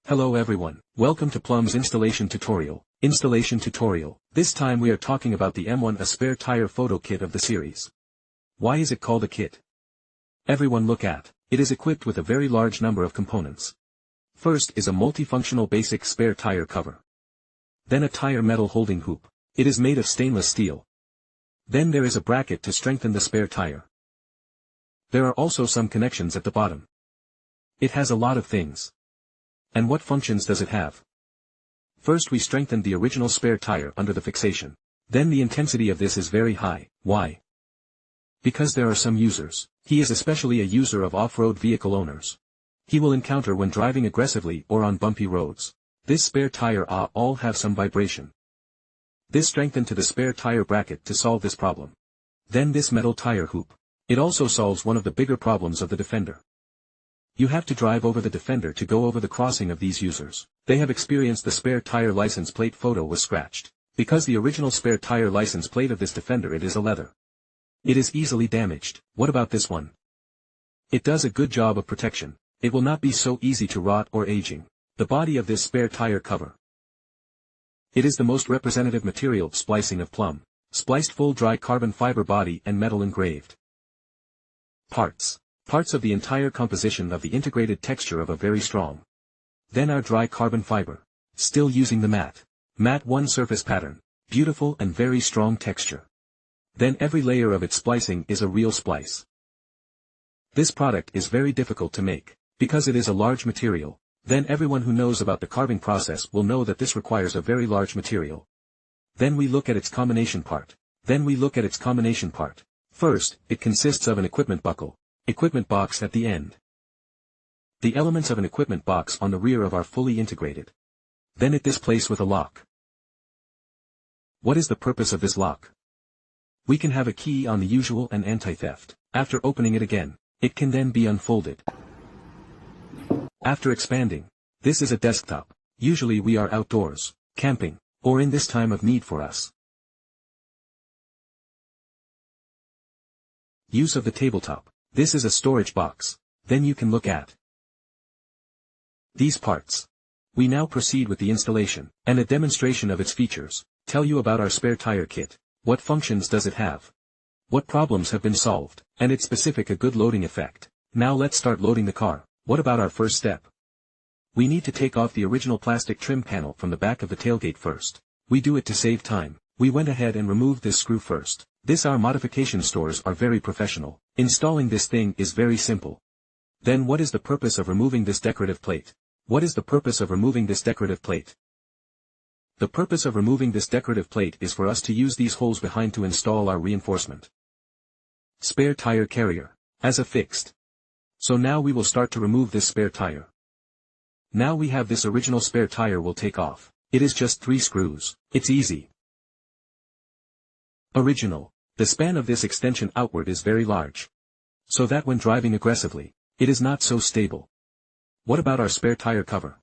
Hello everyone, welcome to Plumb's installation tutorial. This time we are talking about the M1, a spare tire photo kit of the series. Why is it called a kit? Everyone look at. It is equipped with a very large number of components. First is a multifunctional basic spare tire cover. Then a tire metal holding hoop. It is made of stainless steel. Then there is a bracket to strengthen the spare tire. There are also some connections at the bottom. It has a lot of things. And what functions does it have? First, we strengthened the original spare tire under the fixation. Then the intensity of this is very high. Why? Because there are some users. He is especially a user of off-road vehicle owners. He will encounter when driving aggressively or on bumpy roads. This spare tire all have some vibration. This strengthened to the spare tire bracket to solve this problem. Then this metal tire hoop. It also solves one of the bigger problems of the Defender. You have to drive over the Defender to go over the crossing of these users. They have experienced the spare tire license plate photo was scratched. Because the original spare tire license plate of this Defender, it is a leather. It is easily damaged. What about this one? It does a good job of protection. It will not be so easy to rot or aging. The body of this spare tire cover. It is the most representative material splicing of Plumb. Spliced full dry carbon fiber body and metal engraved. Parts of the entire composition of the integrated texture of a very strong. Then our dry carbon fiber. Still using the matte 1 surface pattern. Beautiful and very strong texture. Then every layer of its splicing is a real splice. This product is very difficult to make, because it is a large material. Then everyone who knows about the carving process will know that this requires a very large material. Then we look at its combination part. First, it consists of an equipment buckle. Equipment box at the end. The elements of an equipment box on the rear of are fully integrated. Then it this place with a lock. What is the purpose of this lock? We can have a key on the usual and anti-theft. After opening it again, it can then be unfolded. After expanding, this is a desktop. Usually we are outdoors, camping, or in this time of need for us. Use of the tabletop. This is a storage box. Then you can look at these parts. We now proceed with the installation, and a demonstration of its features. Tell you about our spare tire kit. What functions does it have? What problems have been solved, and its specific a good loading effect. Now let's start loading the car. What about our first step? We need to take off the original plastic trim panel from the back of the tailgate first. We do it to save time. We went ahead and removed this screw first. Our modification stores are very professional. Installing this thing is very simple. Then what is the purpose of removing this decorative plate? The purpose of removing this decorative plate is for us to use these holes behind to install our reinforcement spare tire carrier as a fixed. So now we will start to remove this spare tire. Now we have this original spare tire will take off. It is just 3 screws. It's easy. Original. The span of this extension outward is very large. So that when driving aggressively, it is not so stable. What about our spare tire cover?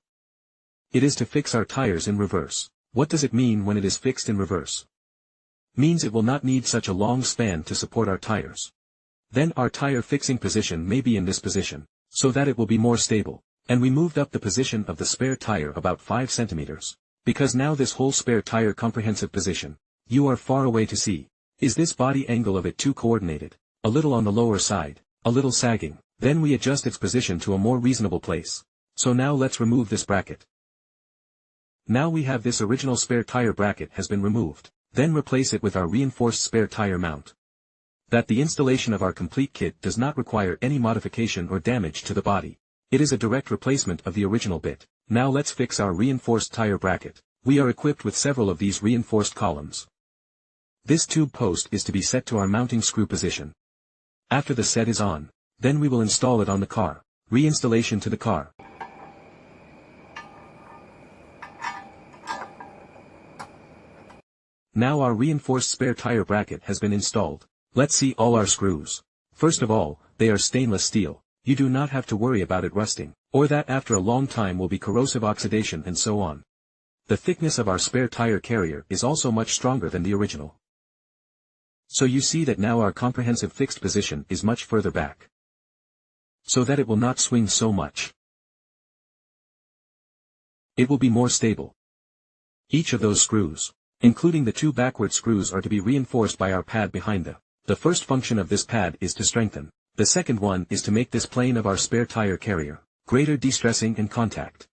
It is to fix our tires in reverse. What does it mean when it is fixed in reverse? Means it will not need such a long span to support our tires. Then our tire fixing position may be in this position, so that it will be more stable. And we moved up the position of the spare tire about 5 centimeters. Because now this whole spare tire comprehensive position, you are far away to see. Is this body angle of it too coordinated? A little on the lower side, a little sagging. Then we adjust its position to a more reasonable place. So now let's remove this bracket. Now we have this original spare tire bracket has been removed. Then replace it with our reinforced spare tire mount. That the installation of our complete kit does not require any modification or damage to the body. It is a direct replacement of the original bit. Now let's fix our reinforced tire bracket. We are equipped with several of these reinforced columns. This tube post is to be set to our mounting screw position. After the set is on, then we will install it on the car. Reinstallation to the car. Now our reinforced spare tire bracket has been installed. Let's see all our screws. First of all, they are stainless steel. You do not have to worry about it rusting, or that after a long time will be corrosive oxidation and so on. The thickness of our spare tire carrier is also much stronger than the original. So you see that now our comprehensive fixed position is much further back. So that it will not swing so much. It will be more stable. Each of those screws, including the 2 backward screws, are to be reinforced by our pad behind the first function of this pad is to strengthen. The second one is to make this plane of our spare tire carrier greater de-stressing and contact.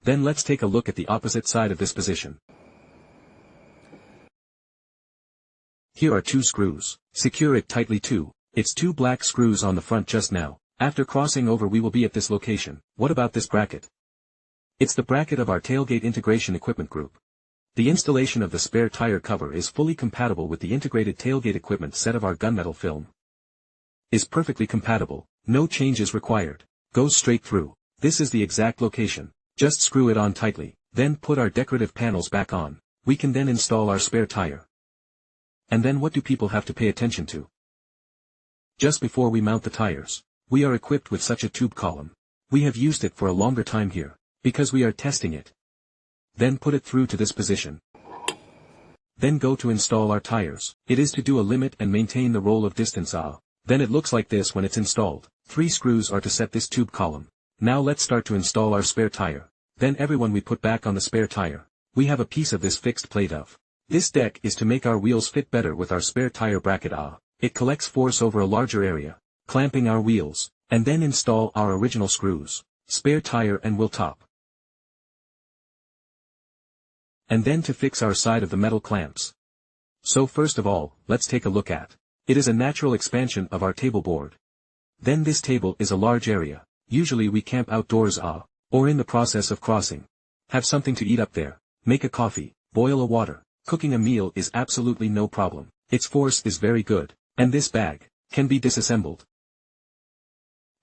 Then let's take a look at the opposite side of this position. Here are 2 screws. Secure it tightly too. It's 2 black screws on the front just now. After crossing over we will be at this location. What about this bracket? It's the bracket of our tailgate integration equipment group. The installation of the spare tire cover is fully compatible with the integrated tailgate equipment set of our gunmetal film. Is perfectly compatible. No changes required. Goes straight through. This is the exact location. Just screw it on tightly, then put our decorative panels back on. We can then install our spare tire. And then what do people have to pay attention to? Just before we mount the tires, we are equipped with such a tube column. We have used it for a longer time here, because we are testing it. Then put it through to this position. Then go to install our tires. It is to do a limit and maintain the roll of distance Then it looks like this when it's installed. 3 screws are to set this tube column. Now let's start to install our spare tire. Then everyone we put back on the spare tire. We have a piece of this fixed plate of. This deck is to make our wheels fit better with our spare tire bracket It collects force over a larger area, clamping our wheels, and then install our original screws, spare tire and wheel top. And then to fix our side of the metal clamps. So first of all, let's take a look at. It is a natural expansion of our table board. Then this table is a large area. Usually we camp outdoors or in the process of crossing. Have something to eat up there. Make a coffee, boil a water. Cooking a meal is absolutely no problem. Its force is very good. And this bag can be disassembled.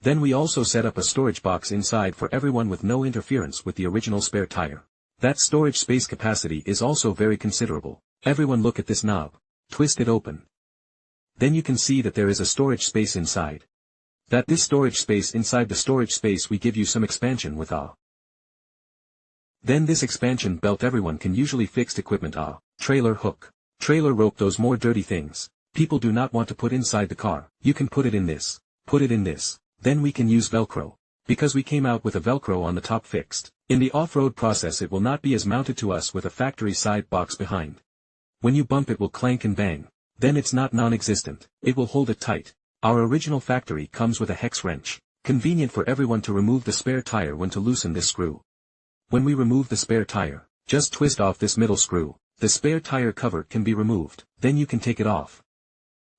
Then we also set up a storage box inside for everyone with no interference with the original spare tire. That storage space capacity is also very considerable. Everyone look at this knob. Twist it open. Then you can see that there is a storage space inside. This storage space inside the storage space we give you some expansion with Then this expansion belt everyone can usually fixed equipment trailer hook, trailer rope, those more dirty things. People do not want to put inside the car. You can put it in this. Put it in this. Then we can use Velcro. Because we came out with a Velcro on the top fixed. In the off-road process it will not be as mounted to us with a factory side box behind. When you bump it will clank and bang. Then it's not non-existent. It will hold it tight. Our original factory comes with a hex wrench. Convenient for everyone to remove the spare tire when to loosen this screw. When we remove the spare tire, just twist off this middle screw. The spare tire cover can be removed. Then you can take it off.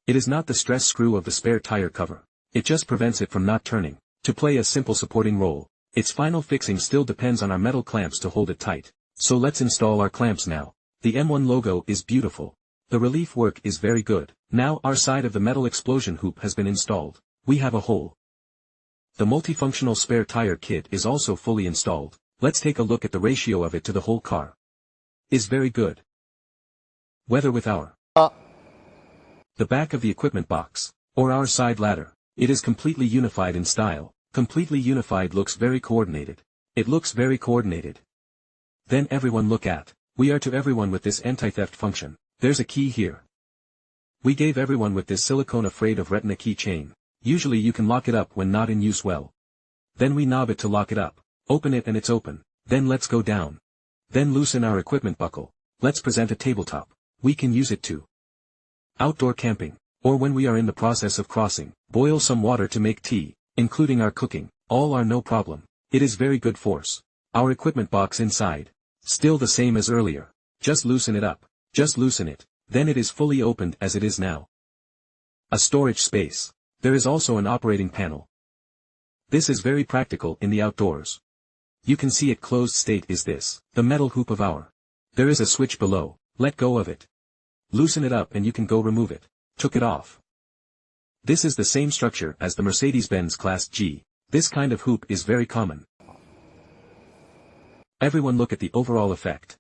It is not the stress screw of the spare tire cover. It just prevents it from not turning. To play a simple supporting role. Its final fixing still depends on our metal clamps to hold it tight. So let's install our clamps now. The M1 logo is beautiful. The relief work is very good. Now our side of the metal explosion hoop has been installed. We have a hole. The multifunctional spare tire kit is also fully installed. Let's take a look at the ratio of it to the whole car. Is very good. Whether with our the back of the equipment box, or our side ladder, it is completely unified in style. Completely unified looks very coordinated. It looks very coordinated. Then everyone look at. We are to everyone with this anti-theft function. There's a key here. We gave everyone with this silicone afraid of retina keychain. Usually you can lock it up when not in use well. Then we knob it to lock it up. Open it and it's open. Then let's go down. Then loosen our equipment buckle. Let's present a tabletop. We can use it to outdoor camping, or when we are in the process of crossing, boil some water to make tea, including our cooking, all are no problem. It is very good force. Our equipment box inside. Still the same as earlier. Just loosen it up. Just loosen it. Then it is fully opened as it is now. A storage space. There is also an operating panel. This is very practical in the outdoors. You can see it closed state is this. The metal hoop of our. There is a switch below. Let go of it. Loosen it up and you can go remove it. Took it off. This is the same structure as the Mercedes-Benz Class G. This kind of hoop is very common. Everyone look at the overall effect.